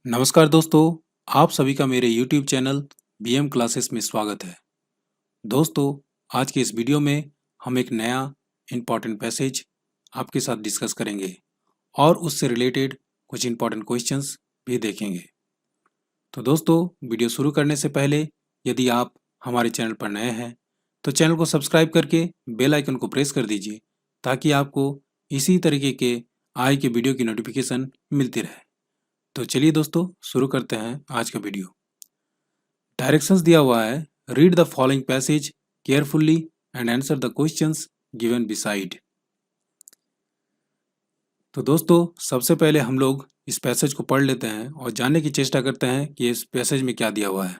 नमस्कार दोस्तों, आप सभी का मेरे YouTube चैनल BM क्लासेस में स्वागत है। दोस्तों, आज के इस वीडियो में हम एक नया इम्पॉर्टेंट पैसेज आपके साथ डिस्कस करेंगे और उससे रिलेटेड कुछ इम्पॉर्टेंट क्वेश्चंस भी देखेंगे। तो दोस्तों, वीडियो शुरू करने से पहले यदि आप हमारे चैनल पर नए हैं तो चैनल को सब्सक्राइब करके बेल आइकन को प्रेस कर दीजिए ताकि आपको इसी तरीके के आए के वीडियो की नोटिफिकेशन मिलती रहे। तो चलिए दोस्तों, शुरू करते हैं आज का वीडियो। डायरेक्शंस दिया हुआ है, read the following passage carefully and answer the questions given beside. तो दोस्तों, सबसे पहले हम लोग इस पैसेज को पढ़ लेते हैं और जानने की चेष्टा करते हैं कि इस पैसेज में क्या दिया हुआ है।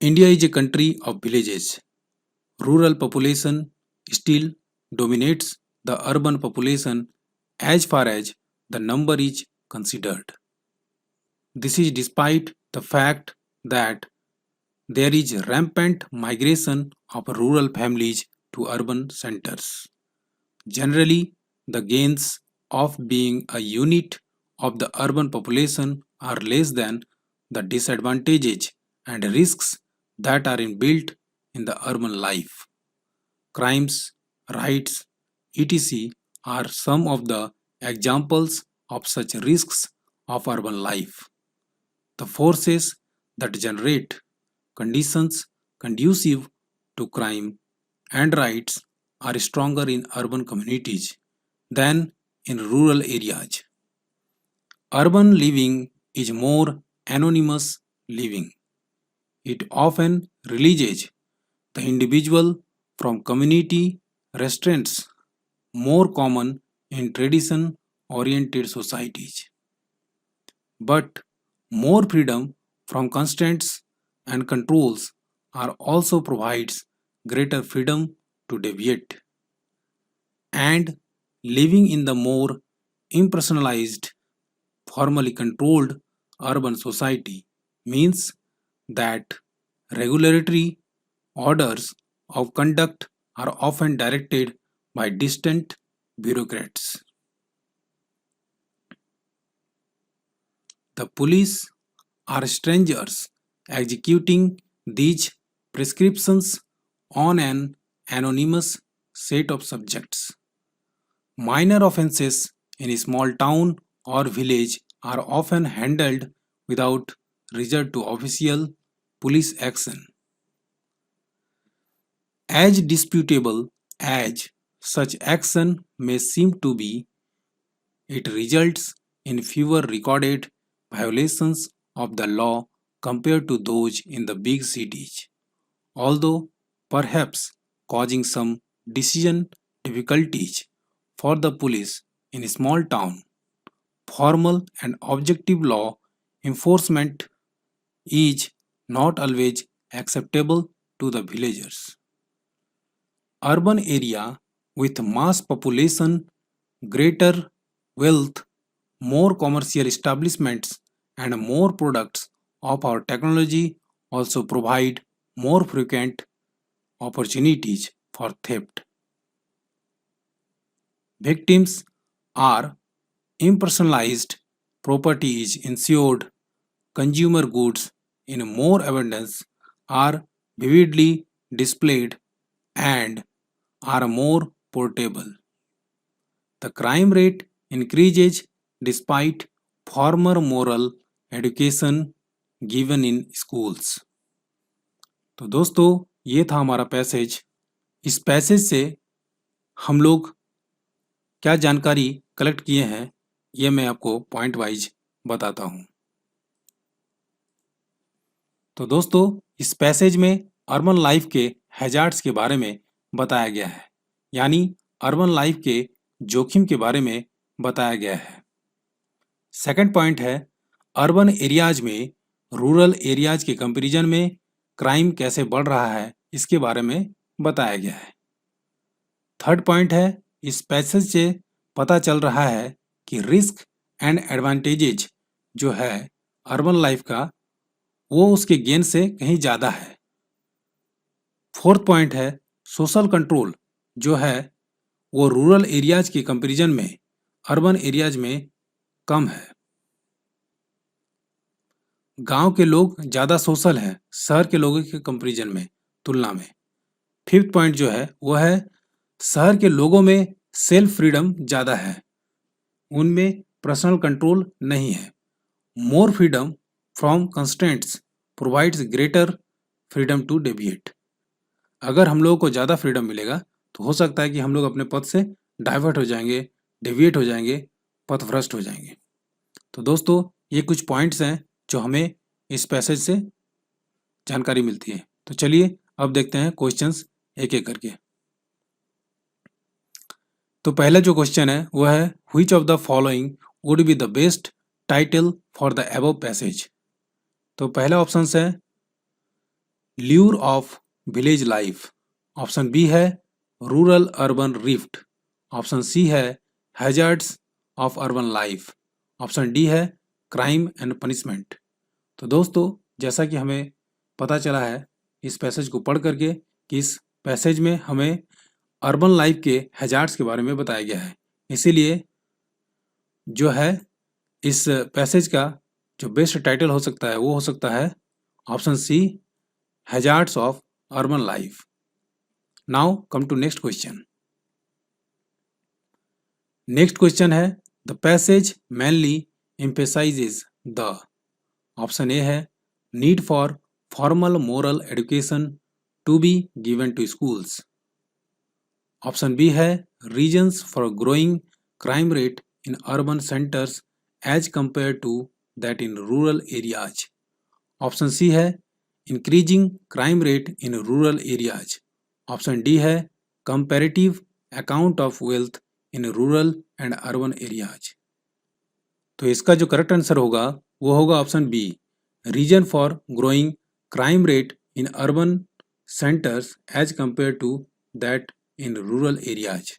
India is a country of villages. Rural population still dominates the urban population as far as the number is considered. This is despite the fact that there is rampant migration of rural families to urban centers. Generally, the gains of being a unit of the urban population are less than the disadvantages and risks that are inbuilt in the urban life. Crimes, rights, etc. are some of the examples of such risks of urban life. The forces that generate conditions conducive to crime and rights are stronger in urban communities than in rural areas. Urban living is more anonymous living. It often releases the individual from community restraints more common in tradition-oriented societies. But more freedom from constraints and controls are also provides greater freedom to deviate. And living in the more impersonalized, formally controlled urban society means that regulatory orders of conduct are often directed by distant bureaucrats. The police are strangers executing these prescriptions on an anonymous set of subjects. Minor offenses in a small town or village are often handled without resort to official police action. As disputable as such action may seem to be, it results in fewer recorded violations of the law compared to those in the big cities, although perhaps causing some decision difficulties for the police in a small town. Formal and objective law enforcement is not always acceptable to the villagers. Urban area with mass population, greater wealth, more commercial establishments and more products of our technology also provide more frequent opportunities for theft. Victims are impersonalized, property is insured, consumer goods in more abundance are vividly displayed and are more portable. The crime rate increases despite former moral education given in schools. तो दोस्तों, ये था हमारा passage. इस passage से हम लोग क्या जानकारी कलेक्ट किए हैं, ये मैं आपको पॉइंट वाइज बताता हूँ। तो दोस्तों, इस पैसेज में अर्बन लाइफ के हैजार्ड्स के बारे में बताया गया है, यानी अर्बन लाइफ के जोखिम के बारे में बताया गया है। सेकंड पॉइंट है, अर्बन एरियाज में रूरल एरियाज के कंपैरिजन में क्राइम कैसे बढ़ रहा है, इसके बारे में बताया गया है। थर्ड पॉइंट है, इस पैसेज से पता चल रहा है कि रिस्क एंड एडवांटेजेज जो है अर्बन लाइफ का, वो उसके गेन से कहीं ज़्यादा है। फोर्थ पॉइंट है, सोशल कंट्रोल जो है वो रूरल एरियाज के कंपैरिजन में अर्बन एरियाज में कम है। गांव के लोग ज़्यादा सोशल हैं शहर के लोगों के कंपैरिजन में, तुलना में। फिफ्थ पॉइंट जो है वो है शहर के लोगों में सेल्फ फ्रीडम ज़्यादा है, उनमें पर्सनल कंट्रोल नहीं है। More freedom from constraints provides greater freedom to deviate. अगर हम लोगों को ज़्यादा फ्रीडम मिलेगा तो हो सकता है कि हम लोग अपने पथ से डाइवर्ट हो जाएंगे, डेविएट हो जाएंगे, पथभ्रष्ट हो जाएंगे। तो दोस्तों ये कुछ पॉइंट्स हैं जो हमें इस पैसेज से जानकारी मिलती है। तो चलिए अब देखते हैं क्वेश्चंस एक एक करके। तो पहला जो क्वेश्चन है वो है which of the following would be the best title for the above passage. तो पहला ऑप्शन है lure of village life, option B है rural urban rift, option C है hazards of urban life, option D है crime and punishment. तो दोस्तों जैसा कि हमें पता चला है इस पैसेज को पढ़ करके कि इस पैसेज में हमें अर्बन लाइफ के हैजार्ड्स के बारे में बताया गया है, इसीलिए जो है इस पैसेज का जो बेस्ट टाइटल हो सकता है वो हो सकता है option C hazards of urban life. Now come to next question. Next question है the passage mainly emphasizes the, option A है need for formal moral education to be given to schools, option B है reasons for growing crime rate in urban centres as compare to that in rural areas, option C है increasing crime rate in rural areas, option D है comparative account of wealth in rural and urban areas. तो इसका जो correct answer होगा वो होगा option B reason for growing crime rate in urban centres as compare to that in rural areas.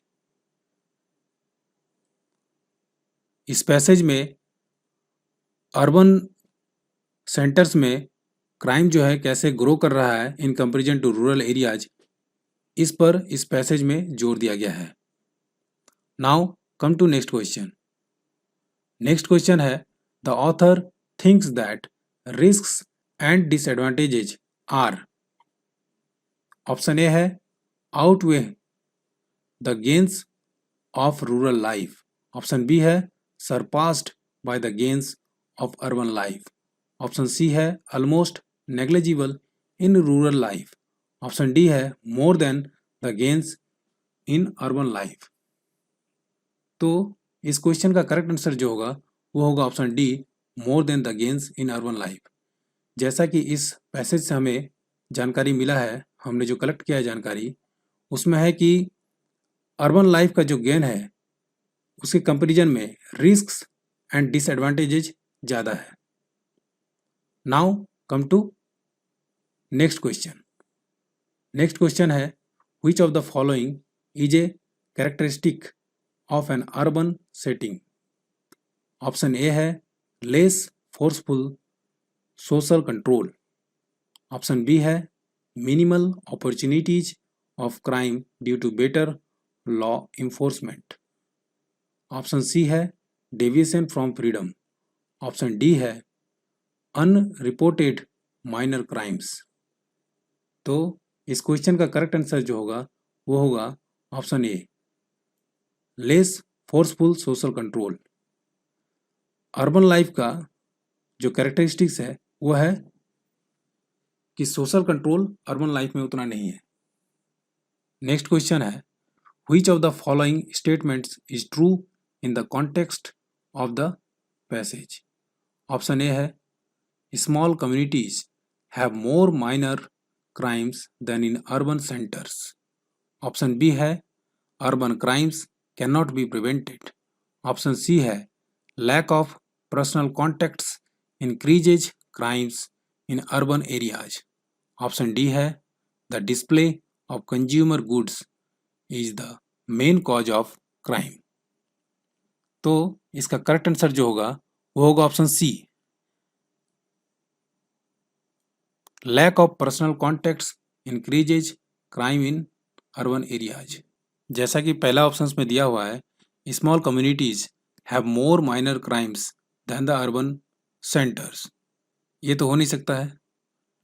इस passage में urban centres में crime जो है कैसे ग्रो कर रहा है in comparison to rural areas, इस पर इस पैसेज में जोर दिया गया है। Now come to next question. Next question है the author thinks that risks and disadvantages are, option A है outweigh the gains of rural life, option B है surpassed by the gains of urban life, option C है almost negligible in rural life, option D है more than the gains in urban life. तो इस question का correct answer जो होगा वो होगा option D more than the gains in urban life. जैसा कि इस पैसेज से हमें जानकारी मिला है, हमने जो कलेक्ट किया है जानकारी उसमें है कि अर्बन लाइफ का जो गेन है उसके कंपैरिजन में रिस्क्स एंड डिसएडवांटेजेस ज़्यादा है। Now come to next question. Next question है which of the following is a characteristic of an urban setting, option A है less forceful social control, option B है minimal opportunities of crime due to better law enforcement, option C है deviation from freedom, option D है unreported minor crimes. तो इस question का correct answer जो होगा वो होगा option A less forceful social control. Urban life का जो कैरेक्टरिस्टिक्स है वो है कि सोशल कंट्रोल अर्बन लाइफ में उतना नहीं है। नेक्स्ट क्वेश्चन है which of the following statements is true in the context of the passage, option A है small communities have more minor crimes than in urban centres, option B है urban crimes can not be prevented, option C है lack of personal contacts increases crimes in urban areas, option D है the display of consumer goods is the main cause of crime. तो इसका correct answer जो होगा वो होगा option C lack of personal contacts increases crime in urban areas. जैसा कि पहला ऑप्शन में दिया हुआ है small communities have more minor crimes than the urban centres, ये तो हो नहीं सकता है।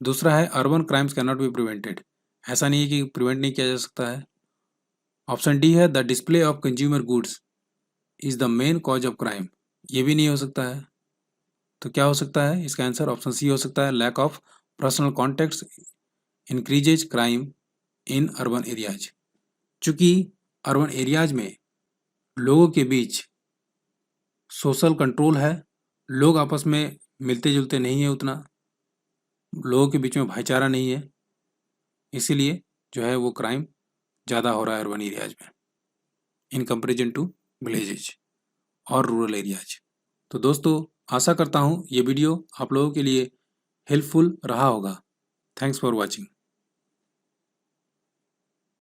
दूसरा है urban crimes can not be prevented, ऐसा नहीं है कि प्रिवेंट नहीं किया जा सकता है। ऑप्शन डी है the display of consumer goods is the main cause of crime, ये भी नहीं हो सकता है। तो क्या हो सकता है इसका आंसर? ऑप्शन सी हो सकता है, lack of personal contacts increases crime in urban areas. चूंकि अर्बन एरियाज में लोगों के बीच सोशल कंट्रोल है, लोग आपस में मिलते जुलते नहीं है उतना, लोगों के बीच में भाईचारा नहीं है, इसीलिए जो है वो क्राइम ज़्यादा हो रहा है अर्बन एरियाज में इन कंपेरिजन टू विलेजेज और रूरल एरियाज। तो दोस्तों, आशा करता हूँ ये वीडियो आप लोगों के लिए हेल्पफुल रहा होगा। Thanks for watching.